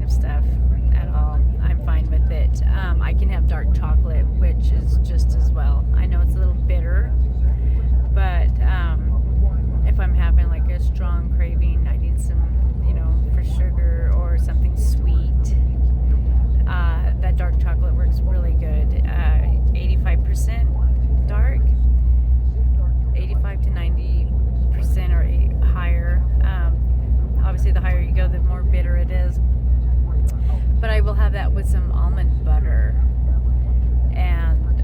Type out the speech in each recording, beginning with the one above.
of stuff at all. I'm fine with it. I can have dark chocolate, which is just as well. I know it's a little bitter, but if I'm having like a strong craving, I need some, for sugar or something sweet. That dark chocolate works really good. 85% dark, 85 to 90% or higher. Obviously, the higher you go, the more bitter it is. But I will have that with some almond butter, and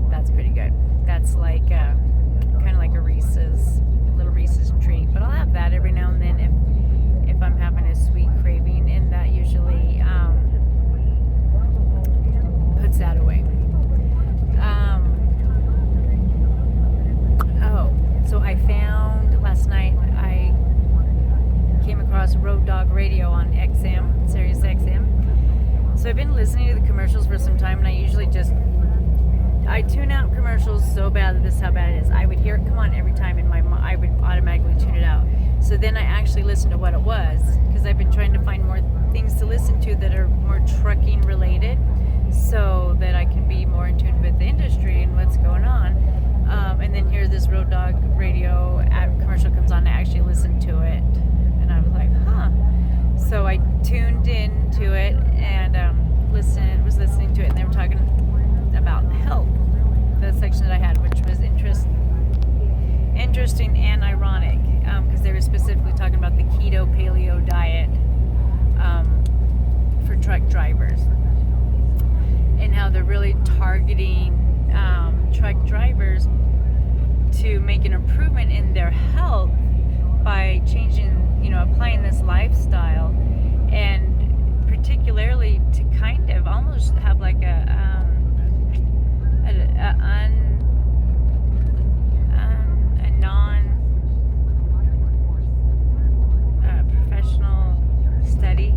that's pretty good. That's like kind of like a little Reese's treat. But I'll have that every now and then if I'm having a sweet craving, and that usually puts that away. So I found last night, I came across Road Dog Radio on XM, Sirius XM. So I've been listening to the commercials for some time, and I usually I tune out commercials so bad that this is how bad it is. I would hear it come on every time, and I would automatically tune it out. So then I actually listened to what it was, because I've been trying to find more things to listen to that are more trucking related, so that I can be more in tune with the industry and what's going on. And then here's this Road Dog Radio commercial comes on. I actually listened to it, and I was like, huh. So I tuned into it and was listening to it, and they were talking about health, the section that I had, which was interesting and ironic, because they were specifically talking about the keto paleo diet for truck drivers, and how they're really targeting truck drivers to make an improvement in their health by changing, applying this lifestyle, and particularly to kind of almost have like a non-professional study,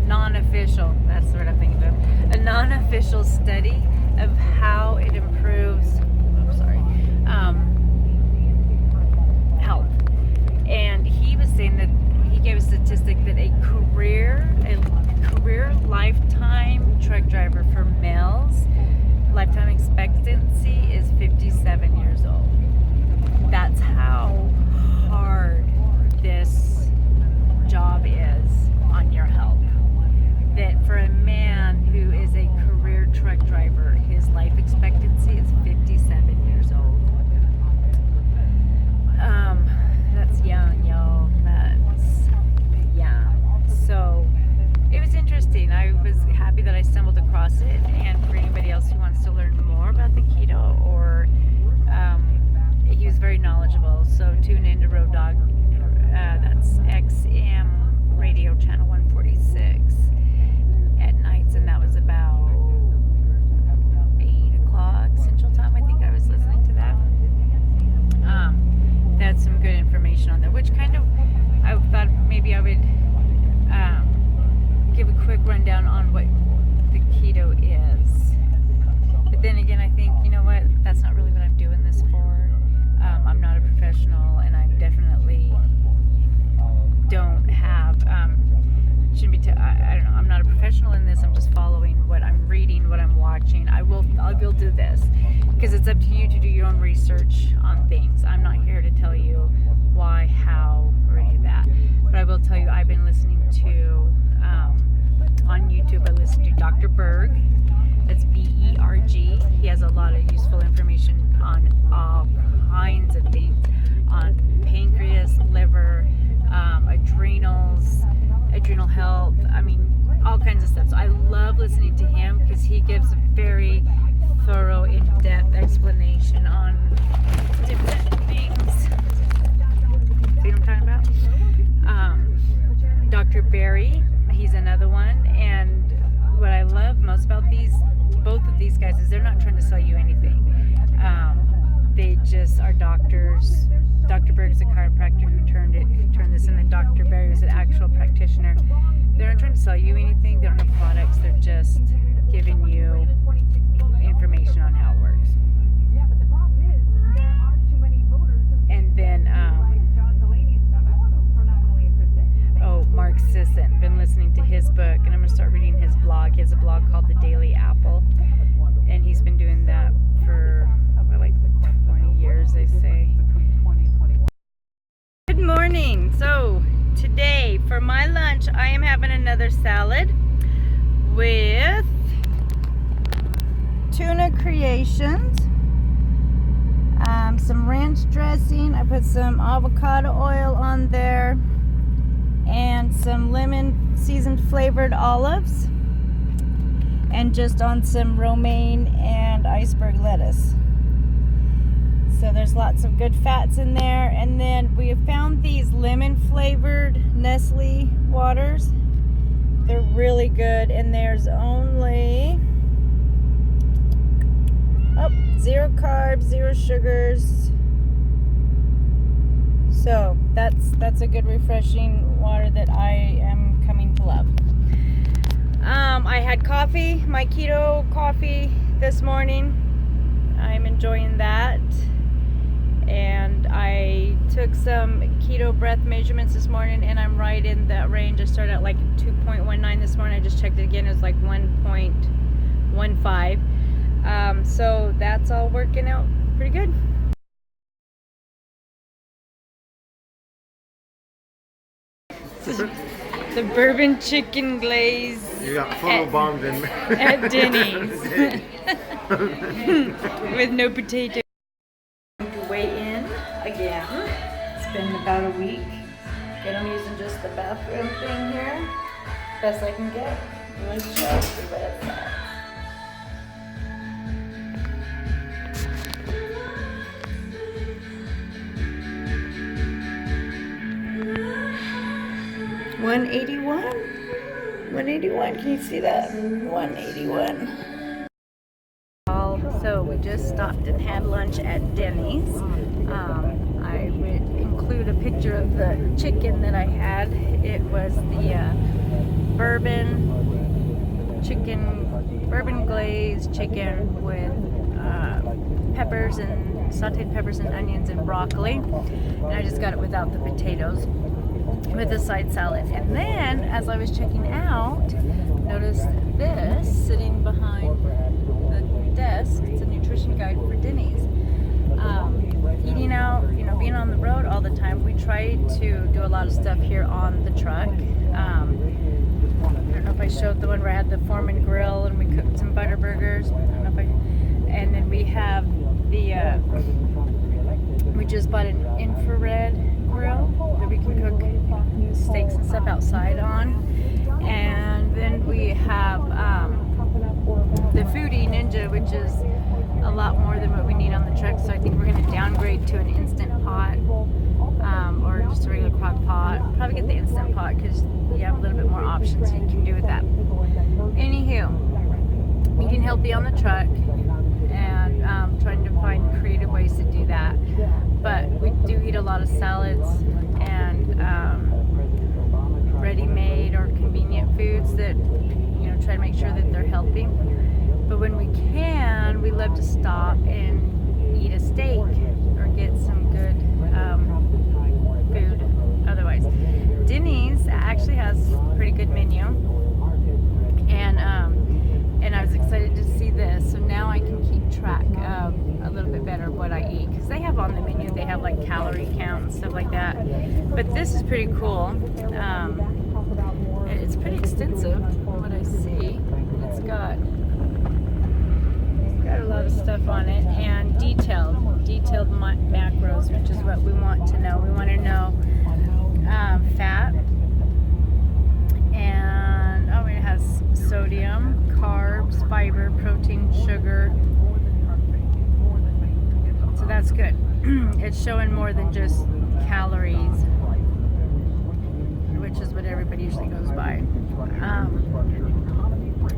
non-official, that's the word I'm thinking of, a non-official study of how it improves health. And he was saying that he gave a statistic that a career lifetime truck driver for males, lifetime expectancy is 57 years old. That's how hard this job is on your health. That for a man who is a career truck driver, his life expectancy is 57 years old. That's young, y'all. That's young. So it was interesting. I was happy that I stumbled across it. And for anybody else who wants to learn more about the keto, or he was very knowledgeable. So tune in to Road Dog. That's XM Radio Channel 146 at nights, and that was about 8 o'clock Central Time. I think I was listening to that. They had some good information on there, which kind of, I thought maybe I would give a quick rundown on what the keto is. But then again, I think, you know what, that's not really what I'm doing this for. I'm not a professional, and I definitely don't have, shouldn't be, I don't know, I'm not a professional in this. I'm just following what I'm reading, what I'm watching. I will do this, because it's up to you to do your own research on things. I'm not here to tell you why, how, or any of that. But I will tell you, I've been listening to, on YouTube, I listen to Dr. Berg. That's B-E-R-G. He has a lot of useful information on all kinds of things, on pancreas, liver, adrenal health, all kinds of stuff. So I love listening to him, because he gives a very thorough, in-depth explanation on different things. See what I'm talking about? Dr. Barry, he's another one, and what I love most about both of these guys, is they're not trying to sell you anything. They just are doctors. Dr. Berg's a chiropractor who turned this, and then Dr. Barry was an actual practitioner. They're not trying to sell you anything. They don't have products. They're just giving you information on how it works. And then to start reading his blog. He has a blog called The Daily Apple, and he's been doing that for like 20 years, they say. Good morning. So today for my lunch, I am having another salad with tuna creations, some ranch dressing. I put some avocado oil on there, and some lemon seasoned flavored olives, and just on some romaine and iceberg lettuce. So there's lots of good fats in there. And then we have found these lemon flavored Nestle waters. They're really good, and there's only 0 carbs, 0 sugars. So that's a good refreshing water that I am coming to love. I had coffee, my keto coffee this morning. I'm enjoying that. And I took some keto breath measurements this morning, and I'm right in that range. I started at like 2.19 this morning. I just checked it again. It was like 1.15. So that's all working out pretty good. The bourbon chicken glaze. You got photobombed at Denny's with no potato. Weigh in again. It's been about a week. Again, I'm using just the bathroom thing here, best I can get. Let's see what it says. 181? 181, can you see that? 181. So we just stopped and had lunch at Denny's. I would include a picture of the chicken that I had. It was the bourbon glazed chicken with peppers and sauteed peppers and onions and broccoli. And I just got it without the potatoes, with a side salad. And then as I was checking out, noticed this sitting behind the desk. It's a nutrition guide for Denny's. Eating out, being on the road all the time, we try to do a lot of stuff here on the truck. I don't know if I showed the one where I had the Foreman grill and we cooked some butter burgers. And then we have the we just bought an infrared grill that we can cook steaks and stuff outside on. And then we have the Foodie Ninja, which is a lot more than what we need on the truck. So I think we're going to downgrade to an Instant Pot, or just a regular crock pot. Probably get the Instant Pot because you have a little bit more options you can do with that. Anywho, eating healthy on the truck, and trying to find creative ways to do that. But we do eat a lot of salads and ready-made or convenient foods that, try to make sure that they're healthy. But when we can, we love to stop and eat a steak or get some good food otherwise. Denny's actually has a pretty good menu, and I was excited to see this. So now I can keep track of a little bit better what I eat, because they have on the menu, they have like calorie count and stuff like that. But this is pretty cool. It's pretty extensive from what I see. It's got a lot of stuff on it, and detailed macros, which is what we want to know. We want to know fat, and it has sodium, carbs, fiber, protein, sugar. So that's good. It's showing more than just calories, which is what everybody usually goes by.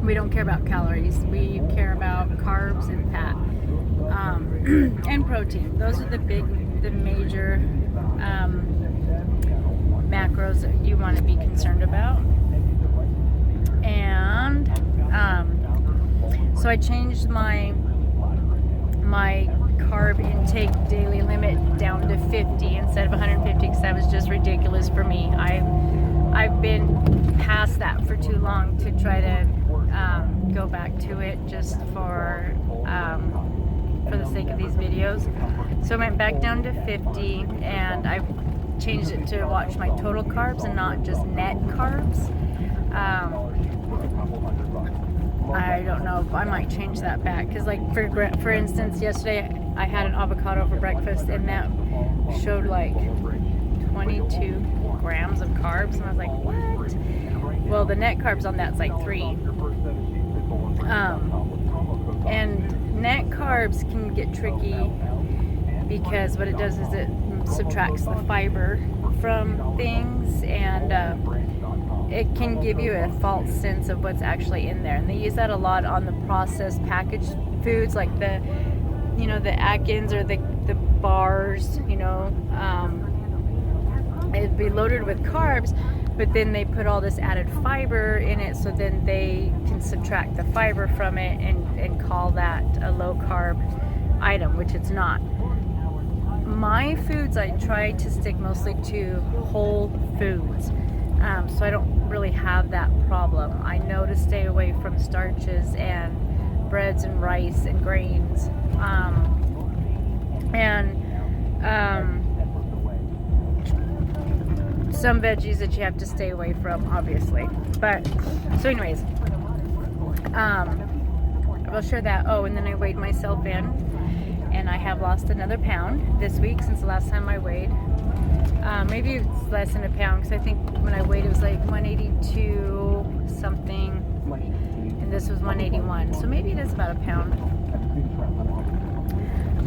We don't care about calories. We care about carbs and fat, and protein. Those are the major macros that you want to be concerned about. And so I changed my carb intake daily limit down to 50 instead of 150, because that was just ridiculous for me. I've been past that for too long to try to go back to it just for the sake of these videos. So I went back down to 50, and I changed it to watch my total carbs and not just net carbs. I don't know, I might change that back, because like for instance, yesterday I had an avocado for breakfast, and that showed like 22 grams of carbs, and I was like, what? Well, the net carbs on that's like 3. And net carbs can get tricky because what it does is it subtracts the fiber from things, and it can give you a false sense of what's actually in there. And they use that a lot on the processed packaged foods, like the Atkins or the bars, it'd be loaded with carbs, but then they put all this added fiber in it, so then they can subtract the fiber from it and call that a low carb item, which it's not. My foods, I try to stick mostly to whole foods, so I don't really have that problem. I know to stay away from starches and breads and rice and grains, some veggies that you have to stay away from, obviously. But so anyways, I will share that. Oh, and then I weighed myself in, and I have lost another pound this week since the last time I weighed. Maybe it's less than a pound, because I think when I weighed it was like 182 something, and this was 181, so maybe it is about a pound.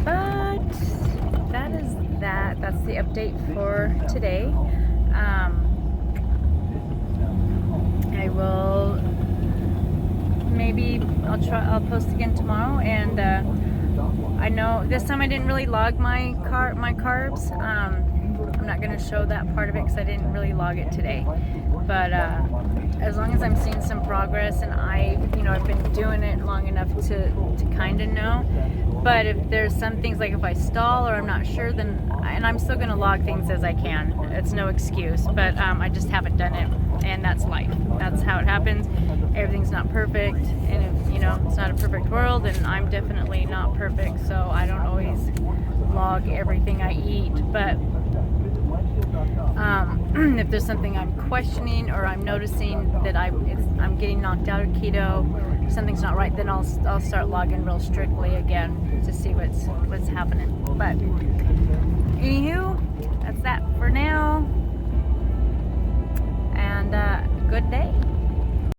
But that is that. That's the update for today. I will, maybe I'll post again tomorrow, and I know this time I didn't really log my carbs. I'm not going to show that part of it because I didn't really log it today. But as long as I'm seeing some progress, and I've been doing it long enough to kind of know. But if there's some things, like if I stall or I'm not sure, then I'm still going to log things as I can. It's no excuse, but I just haven't done it, and that's life. That's how it happens. Everything's not perfect, and if, it's not a perfect world, and I'm definitely not perfect, so I don't always log everything I eat. But if there's something I'm questioning, or I'm noticing that I'm getting knocked out of keto, something's not right, then I'll start logging real strictly again to see what's happening. But anywho, that's that for now, and good day.